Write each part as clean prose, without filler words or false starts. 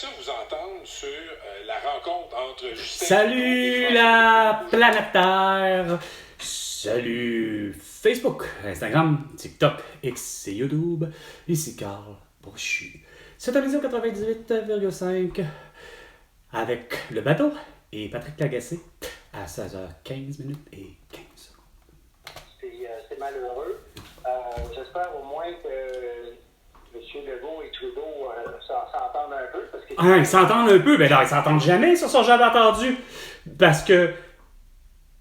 Vous entendre sur la rencontre entre Justin Salut la planète Terre! Salut Facebook, Instagram, TikTok, X et YouTube. Ici Carl Brochu. C'est un visio 98,5 avec le bateau et Patrick Lagacé à 16h15 minutes et 15 secondes. C'est malheureux. J'espère au moins que M. Legault et Trudeau s'entendent un peu. Parce que ils s'entendent un peu, mais non, ils s'entendent jamais, ils se sont jamais entendus. Parce que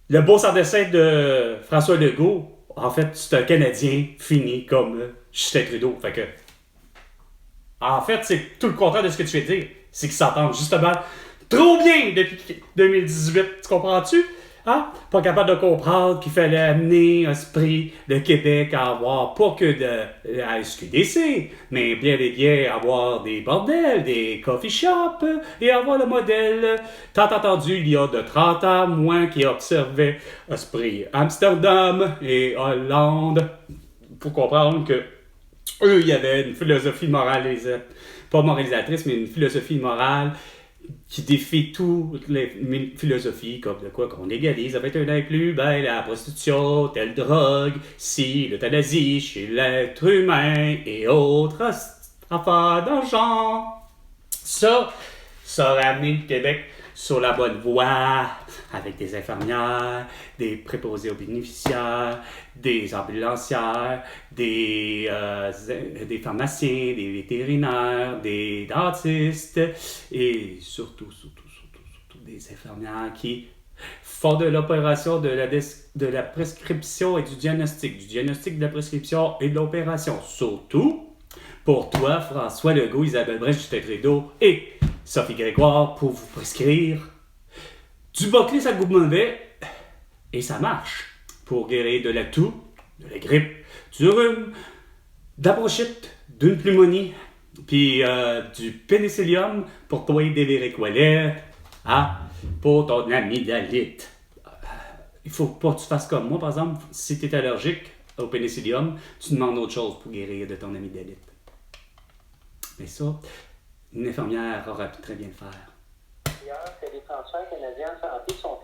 le beau dessin de François Legault, en fait, c'est un Canadien fini comme Justin Trudeau. Fait que, en fait, c'est tout le contraire de ce que tu viens de dire. C'est qu'ils s'entendent justement trop bien depuis 2018. Tu comprends-tu? Hein? Pas capable de comprendre qu'il fallait amener Osprey, le Québec, à avoir pas que de la SQDC, mais bien et bien avoir des bordels, des coffee shops, et avoir le modèle tant entendu il y a de 30 ans, moi qui observais Osprey Amsterdam et Hollande, pour comprendre que eux, il y avait une philosophie moralisatrice, pas moralisatrice, mais une philosophie morale qui défie toutes les philosophies, comme de quoi qu'on légalise, avec un inclus, ben la prostitution, telle drogue, si l'euthanasie chez l'être humain et autres affaires dans le genre. Ça aurait amené le Québec sur la bonne voie, avec des infirmières, des préposés aux bénéficiaires, des ambulancières, des pharmaciens, des vétérinaires, des dentistes et surtout des infirmières qui font de l'opération, de la prescription et du diagnostic de la prescription et de l'opération. Surtout pour toi, François Legault, Isabelle Brèche, Justin Trudeau et Sophie Grégoire pour vous prescrire du Boclis à Goumouvet et ça marche pour guérir de la toux, de la grippe, du rhume, de la bronchite, d'une pneumonie, puis du pénicillium pour toi des véricolettes, pour ton amygdalite. Il faut pas que tu fasses comme moi, par exemple, si tu es allergique au pénicillium, tu demandes autre chose pour guérir de ton amygdalite. Mais ça, une infirmière aurait pu très bien le faire. D'ailleurs, que les transferts canadiens en santé sont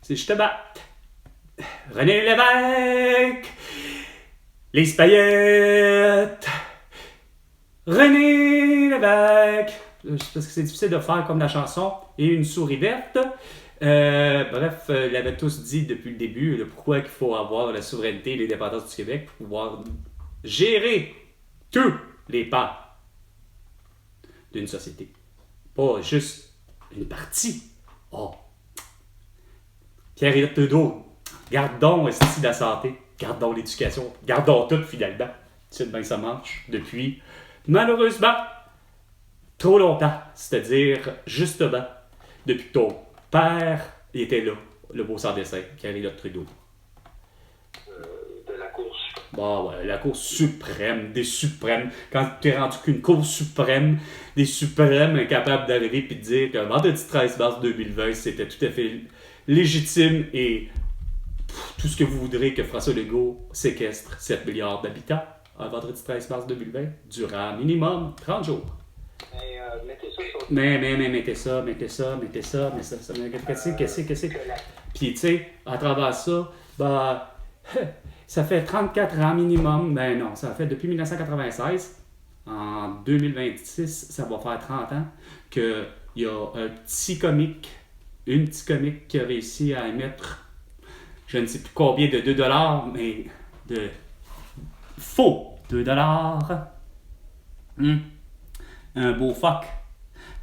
c'est je te bats. René Lévesque, Lise Payette, René Lévesque. Parce que c'est difficile de faire comme la chanson et une souris verte. Bref, ils l'avaient tous dit depuis le début pourquoi il faut avoir la souveraineté et l'indépendance du Québec pour pouvoir gérer tous les pas d'une société. Pas juste une partie. Oh. Pierre-Éliott Trudeau, gardons la santé, gardons l'éducation, gardons tout finalement. C'est bien que ça marche depuis, malheureusement, trop longtemps. C'est-à-dire, justement, depuis que ton père était là, le beau sans dessin, Pierre-Éliott Trudeau. de la course. Bon, ouais, la Cour suprême, des suprêmes. Quand tu es rendu qu'une Cour suprême, des suprêmes incapables d'arriver et de dire que vendredi 13 mars 2020, c'était tout à fait légitime et tout ce que vous voudrez que François Legault séquestre 7 milliards d'habitants un vendredi 13 mars 2020 durant minimum 30 jours. Mais mettez ça sur... Mais mettez ça. Qu'est-ce que... Puis tu sais, à travers ça, bah... ça fait 34 ans minimum. Ben non, ça fait depuis 1996. En 2026, ça va faire 30 ans qu'il y a une petite comique qui a réussi à émettre, je ne sais plus combien de 2$, mais de faux 2$. Un beau fuck.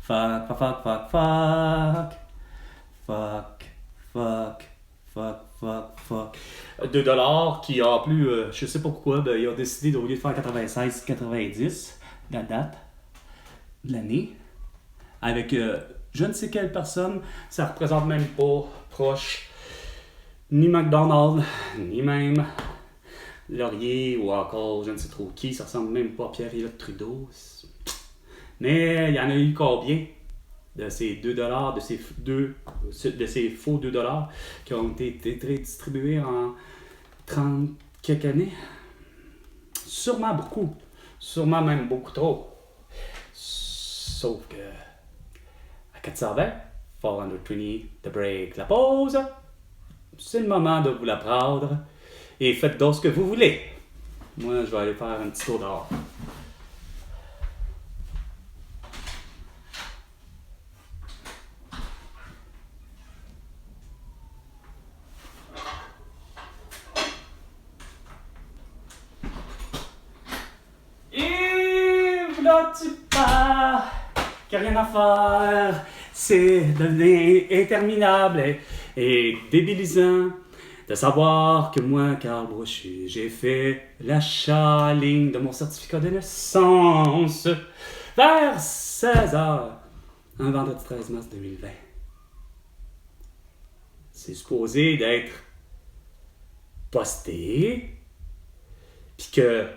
Fuck. 2$ qui en plus, je sais pas pourquoi, ils ont décidé au lieu de faire 96-90, la date de l'année, avec je ne sais quelle personne, ça représente même pas proche ni McDonald's, ni même Laurier ou encore je ne sais trop qui, ça ressemble même pas à Pierre-Éliott Trudeau. Mais il y en a eu combien de ces 2$, de ces faux 2$ qui ont été distribués en 30 quelques années? Sûrement beaucoup. Sûrement même beaucoup trop. Sauf que à 420, 420, the break, la pause, c'est le moment de vous la prendre et faites donc ce que vous voulez. Moi, je vais aller faire un petit tour dehors. Et voilà, tu pars, qu'il n'y a rien à faire. C'est devenu interminable et débilisant de savoir que moi, Carl Brochu, j'ai fait l'achat en ligne de mon certificat de naissance vers 16h, un vendredi 13 mars 2020. C'est supposé d'être posté, puis que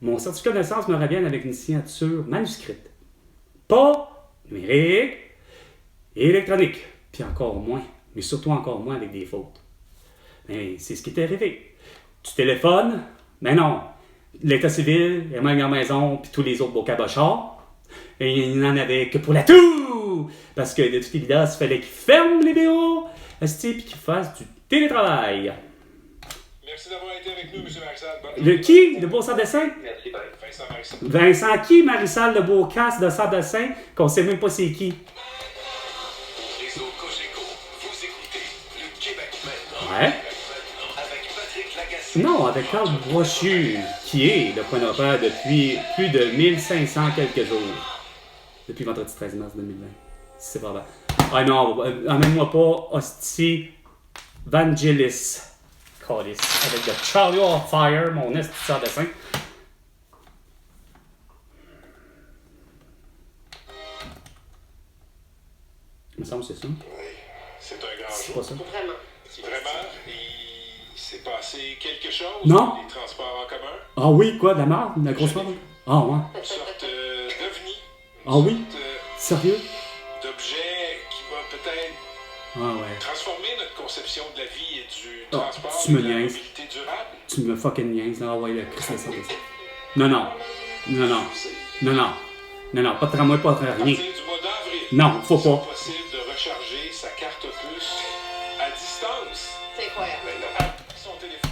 mon certificat de naissance me revienne avec une signature manuscrite. Pas numérique, électronique, puis encore moins, mais surtout encore moins avec des fautes. Mais c'est ce qui est arrivé. Tu téléphones, mais non. L'État civil, la même maison, puis tous les autres beaux cabochards, et il n'en avait que pour la toux! Parce que de toute évidence, il fallait qu'ils ferment les bureaux, puis qu'ils fassent du télétravail. Merci d'avoir été avec nous, M. Marissal. Le qui? Le beau dessin? Merci, bye. Vincent Marissal. Vincent qui, Marissal, le beau casse de dessin, qu'on sait même pas c'est qui? Réseau Cogeco, vous écoutez le Québec maintenant. Ouais. Avec Patrick Lagacé. Non, avec Carl Brochu, qui est le point de repère depuis plus de 1500 quelques jours. Depuis vendredi 13 mars 2020. C'est pas vrai. Ah non, emmène-moi pas Hostie Vangelis. Callis. Avec le Charlie on Fire, mon esthétique de dessin. Il me semble que c'est ça. Oui, c'est un grand C'est jour. pas ça. Vraiment. Vraiment, il s'est passé quelque chose Non. dans les transports en commun. Ah oui, quoi, de la merde? De la grosse merde? Ah ouais. Une sorte d'ovni. Ah oui? Une sorte Sérieux? d'objet qui va peut-être Ah ouais. transformer notre conception de la vie et du Ah, transport tu me et de la niaises. mobilité durable. Tu me fucking niaises, là. Ah ouais, le Christ de ça. Non, non. Non, non. Non, non. Non, non, pas de tramway, pas de À rien. partir du mois d'avril, Non, faut c'est pas. possible de recharger sa carte puce à distance. C'est incroyable. Avec son téléphone.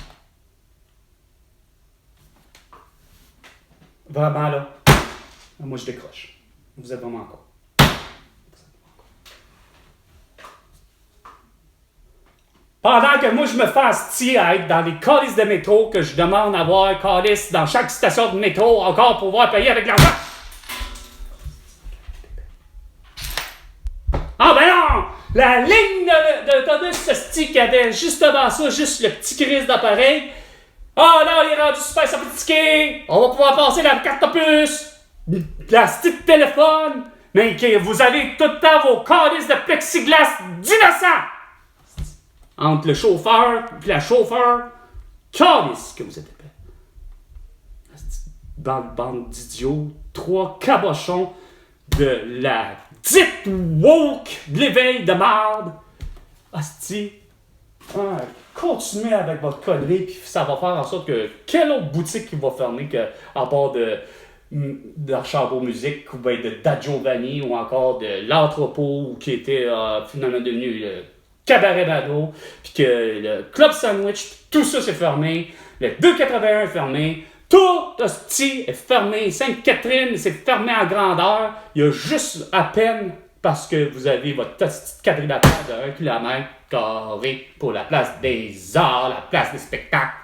Vraiment, là. Moi, je décroche. Vous êtes vraiment con. Pendant que moi, je me fais asti à être dans les calices de métro, que je demande à avoir calice dans chaque station de métro, encore pour pouvoir payer avec l'argent. Ah ben non! La ligne d'autobus asti qui avait justement ça, juste le petit crise d'appareil. Ah là, il est rendu super sophistiqué! On va pouvoir passer la carte puce! La petite téléphone! Mais que vous avez tout le temps vos calices de plexiglas d'innocents! Entre le chauffeur et la chauffeur, calice que vous êtes épais. Bande d'idiots, 3 cabochons de la dite woke de l'éveil de marde. Asti, continuez avec votre connerie, puis ça va faire en sorte que quelle autre boutique qui va fermer que, à part d'Archambault Musique, ou bien de Da Giovanni, ou encore de l'Entrepôt, qui était finalement devenu le Cabaret Bado, puis que le Club Sandwich, tout ça c'est fermé, le 281 est fermé, tout hostie est fermé, Sainte-Catherine c'est fermé en grandeur, il y a juste à peine parce que vous avez votre petite quadrilatère de 1 km carré pour la place des arts, la place des spectacles.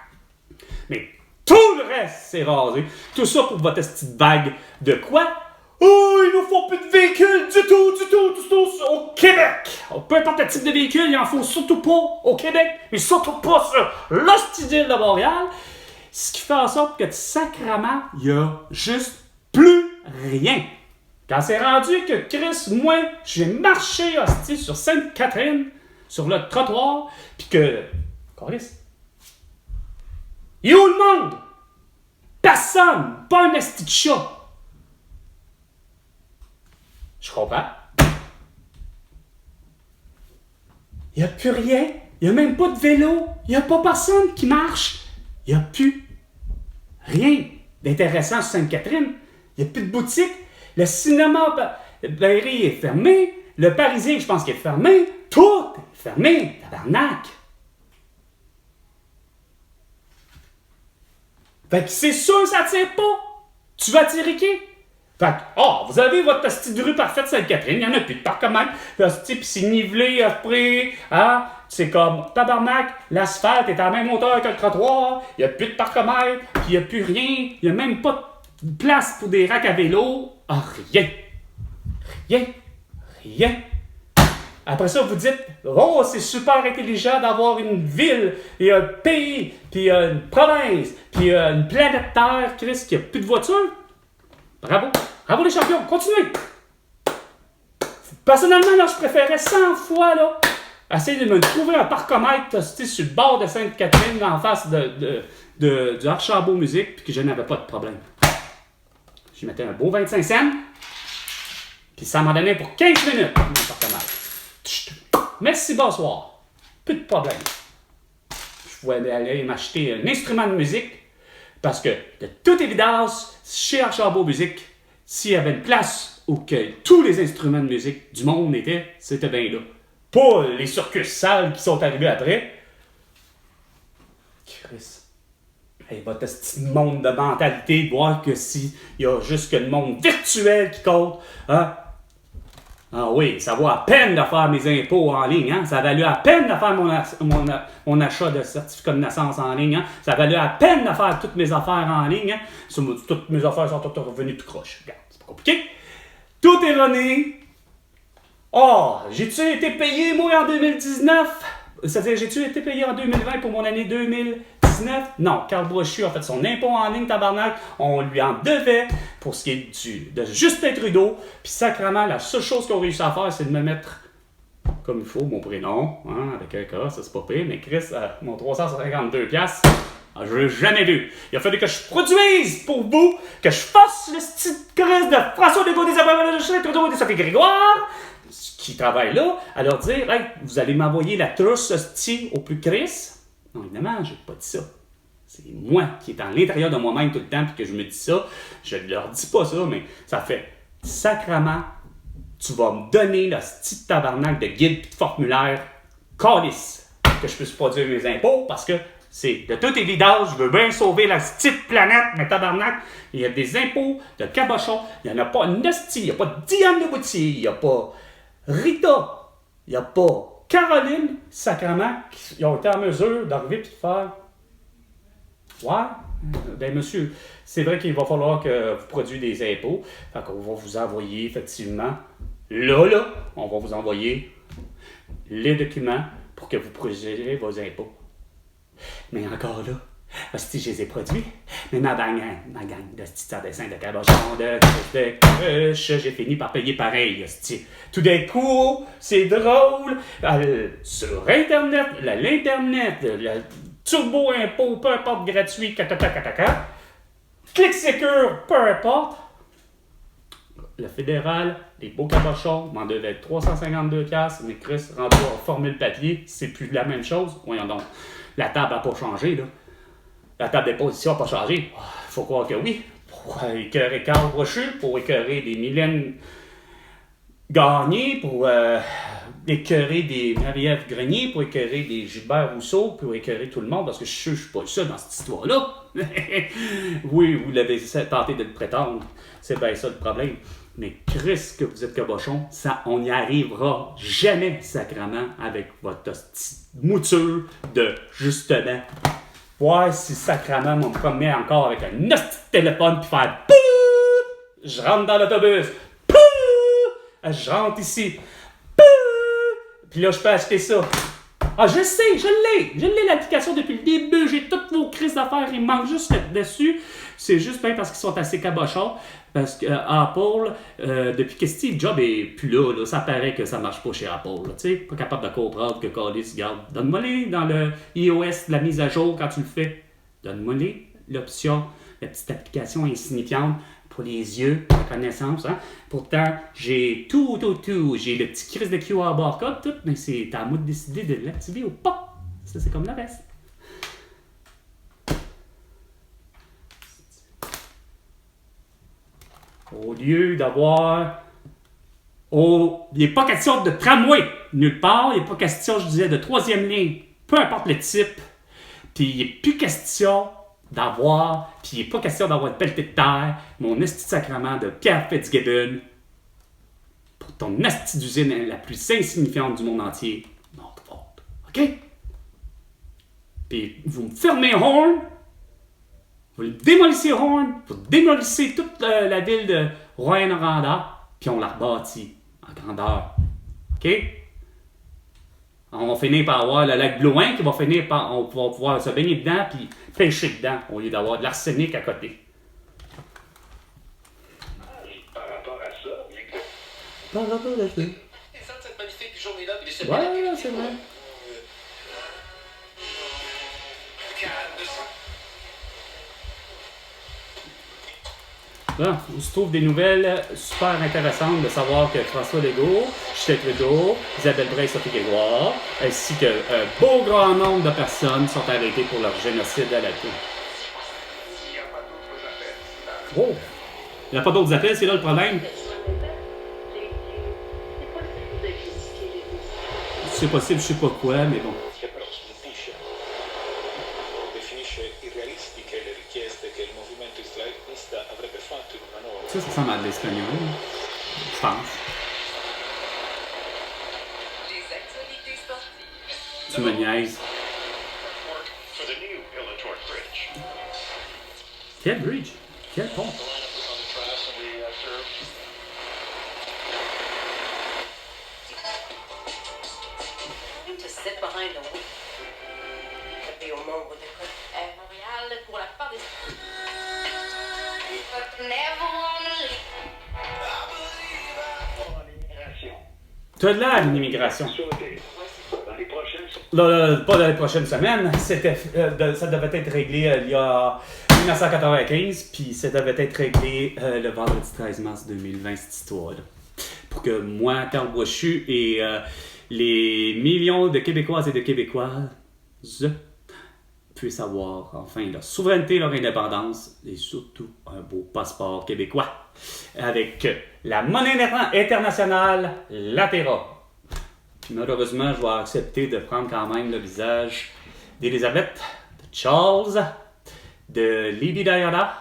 Mais tout le reste c'est rasé, tout ça pour votre petite vague de quoi? Oh, il nous faut plus de véhicules du tout au Québec! Peu importe le type de véhicule, il en faut surtout pas au Québec, mais surtout pas sur l'hostie-île de Montréal. Ce qui fait en sorte que sacrément, il y a juste plus rien. Quand c'est rendu que Chris, moi, j'ai marché hostie sur Sainte-Catherine, sur le trottoir, puis que... Chris, il est où le monde? Personne! Pas un esti de chat! Je comprends. Il n'y a plus rien. Il n'y a même pas de vélo. Il n'y a pas personne qui marche. Il n'y a plus rien d'intéressant sur Sainte-Catherine. Il n'y a plus de boutique. Le cinéma Berry est fermé. Le Parisien, je pense qu'il est fermé. Tout est fermé. Tabarnak. Fait que c'est sûr ça tire pas. Tu vas tirer qui? Fait que, vous avez votre petite rue parfaite Sainte-Catherine, il n'y en a plus de parcomètre. Puis c'est nivelé après, hein? C'est comme, tabarnak, l'asphalte est à la même hauteur que le trottoir, il n'y a plus de parcomètre, puis il n'y a plus rien, il n'y a même pas de place pour des racks à vélo. Ah, rien. Rien. Après ça, vous dites, oh, c'est super intelligent d'avoir une ville, et un pays, puis une province, puis une planète Terre, Chris, qui n'a plus de voitures. Bravo les champions, continuez! Personnellement, là, je préférais 100 fois, là, essayer de me trouver un parcomètre sur le bord de Sainte-Catherine, en face du Archambault Musique, puis que je n'avais pas de problème. Je mettais un beau 25 cents, puis ça m'en donnait pour 15 minutes, mon parcomètre. Merci, bonsoir. Plus de problème. Je pouvais aller m'acheter un instrument de musique, parce que, de toute évidence, chez Archambault Musique, s'il y avait une place où que tous les instruments de musique du monde étaient, c'était bien là. Pas les circus sales qui sont arrivés après. Chris. Hey, votre petit monde de mentalité, de voir que s'il y a juste que le monde virtuel qui compte, hein? Ah oui, ça vaut à peine de faire mes impôts en ligne, hein? Ça a valu à peine de faire mon achat de certificat de naissance en ligne, hein? Ça a valu à peine de faire toutes mes affaires en ligne, hein? Toutes mes affaires sont toutes revenues tout croche. Regarde, c'est pas compliqué. Tout est runné. J'ai-tu été payé, moi, en 2019? C'est-à-dire, j'ai-tu été payé en 2020 pour mon année 2019? Non, Carl Brochu a fait son impôt en ligne, tabarnak. On lui en devait pour ce qui est de Justin Trudeau. Puis sacrément, la seule chose qu'on a réussi à faire, c'est de me mettre comme il faut mon prénom, hein, avec un cas, ça c'est pas pire. Mais Chris, mon 352$, je l'ai jamais vu. Il a fallu que je produise pour vous, que je fasse le style Chris de François Legault des Abonnés de Justin Trudeau et de Sophie Grégoire, qui travaillent là, à leur dire, hey, vous allez m'envoyer la trousse hostie au plus Chris. Non, évidemment, j'ai pas dit ça. C'est moi qui est à l'intérieur de moi-même tout le temps, puis que je me dis ça. Je ne leur dis pas ça, mais ça fait sacrement, tu vas me donner le petit tabarnak de guide et de formulaire calice que je puisse produire mes impôts, parce que c'est de toute évidence, je veux bien sauver la petite planète, mais tabarnak, il y a des impôts de cabochon, il n'y en a pas une hostie, il n'y a pas Diane de Boutier, il n'y a pas Rita, il n'y a pas Caroline, sacrément, qui ont été en mesure d'arriver et de faire. Ouais, ben monsieur, c'est vrai qu'il va falloir que vous produisiez des impôts. Fait qu'on va vous envoyer, effectivement, là, on va vous envoyer les documents pour que vous produisiez vos impôts. Mais encore là, hostie, je les ai produits, mais ma gang de petits dessins de cabochon, de cruche, j'ai fini par payer pareil, hostie. Tout d'un coup, c'est drôle, sur Internet, l'Internet, le turbo impôt, peu importe, gratuit, clic secure, peu importe. Le fédéral, les beaux cabochons m'en devaient 352$, mais Chris, rendu à former le papier, c'est plus la même chose. Voyons donc, la table n'a pas changé, là. La table d'imposition n'a pas changé. Il faut croire que oui. Pour écœurer Carl Brochu, pour écœurer des Mylène Gagné, pour écœurer des Marie-Ève Grenier, pour écœurer des Gilbert Rousseau, pour écœurer tout le monde, parce que je suis pas le seul dans cette histoire-là. Oui, vous l'avez tenté de le prétendre. C'est bien ça le problème. Mais Chris, que vous êtes cabochon, ça, on n'y arrivera jamais, sacrément, avec votre petite mouture de justement. Ouais, si sacrément, on me promet encore avec un hostie de téléphone puis faire POUP! Je rentre dans l'autobus. POUP! Je rentre ici. POUP! Puis là, je peux acheter ça. Je le sais, je l'ai l'application depuis le début. J'ai toutes vos crises d'affaires. Il manque juste là-dessus. C'est juste bien parce qu'ils sont assez cabochons. Parce que Apple, depuis que Steve Jobs est plus là, ça paraît que ça marche pas chez Apple. Tu sais, pas capable de comprendre que Callis, regarde, donne-moi-les dans le iOS, la mise à jour quand tu le fais. Donne-moi-les l'option, la petite application insignifiante pour les yeux, la connaissance. Hein? Pourtant, j'ai tout. J'ai le petit crise de QR barcode, tout, mais c'est à moi de décider de l'activer ou pas. Ça, c'est comme le reste. Au lieu d'avoir Il n'est pas question de tramway nulle part. Il n'est pas question, je disais, de troisième ligne. Peu importe le type. Puis il n'est plus question d'avoir, puis il n'est pas question d'avoir une pelletée de terre, mon esti de sacrement de Pierre Fitzgibbon, pour ton esti d'usine la plus insignifiante du monde entier, Northvolt. OK? Puis vous me fermez Horn, vous le démolissez Horn, vous démolissez toute la ville de Rouyn-Noranda, puis on la rebâtit en grandeur. OK? On va finir par avoir le lac Blouin qui va finir par. On va pouvoir se baigner dedans puis pêcher dedans au lieu d'avoir de l'arsenic à côté. Par rapport à ça, bien que... Par rapport à ça. Cette magnifique journée-là, puis les Ouais, c'est vrai. Calme de ça. Là, on se trouve des nouvelles super intéressantes de savoir que François Legault, Justin Trudeau, Isabelle Braille-Sophie-Grégoire, ainsi qu'un beau grand nombre de personnes sont arrêtées pour leur génocide à la tour. Oh! Il n'y a pas d'autres appels, c'est là le problème. C'est possible, je sais pas quoi, mais bon. Ça ressemble à de l'espagnol, je pense. Les actualités sportives. Tu me niaises. For the new Illitor Bridge. Quel bridge? Quel pont? To sit behind the wheel. Depuis au monde de Montréal pour la part des. Never wanna leave. Tu as de l'air d'une immigration. Dans les prochaines Là, pas dans les prochaines semaines. Ça devait être réglé il y a 1995, puis ça devait être réglé le vendredi 13 mars 2020, cette histoire-là. Pour que moi, Carl Brochu et les millions de Québécoises et de Québécoises puissent avoir enfin leur souveraineté, leur indépendance et surtout un beau passeport québécois avec la monnaie internationale, la Terra. Puis malheureusement, je vais accepter de prendre quand même le visage d'Elisabeth, de Charles, de Libby Diana,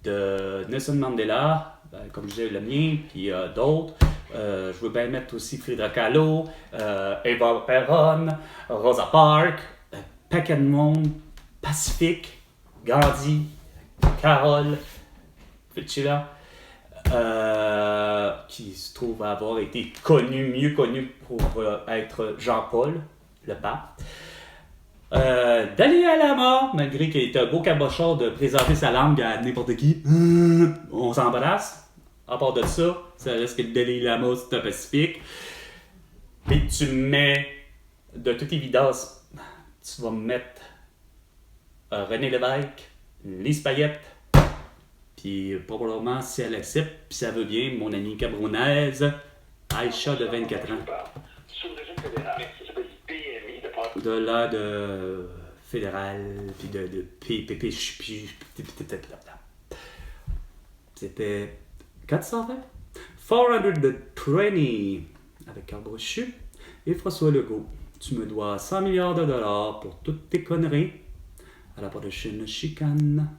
de Nelson Mandela, comme je disais, le mien, puis d'autres. Je veux bien mettre aussi Frida Kahlo, Eva Perron, Rosa Parks, un paquet de monde, Pacifique, Gandhi, Carole, Fitzgerald, qui se trouve avoir été mieux connu pour être Jean-Paul, le pape. Dalai Lama, malgré qu'il est un beau cabochon de présenter sa langue à n'importe qui, on s'embrasse. À part de ça, ça reste que le Dalai Lama, c'est un Pacifique. Et tu mets, de toute évidence, tu vas me mettre René Lévesque, Lise Payette, puis probablement, si elle accepte, puis ça veut bien, mon amie cabronaise, Aïcha de 24 ans. sous le régime fédéral, ça s'appelle PMI, de part Au-delà de fédéral, puis de PPP, c'était 420, 420 avec Carl Brochu et François Legault. Tu me dois 100 milliards de dollars pour toutes tes conneries à la prochaine chicane.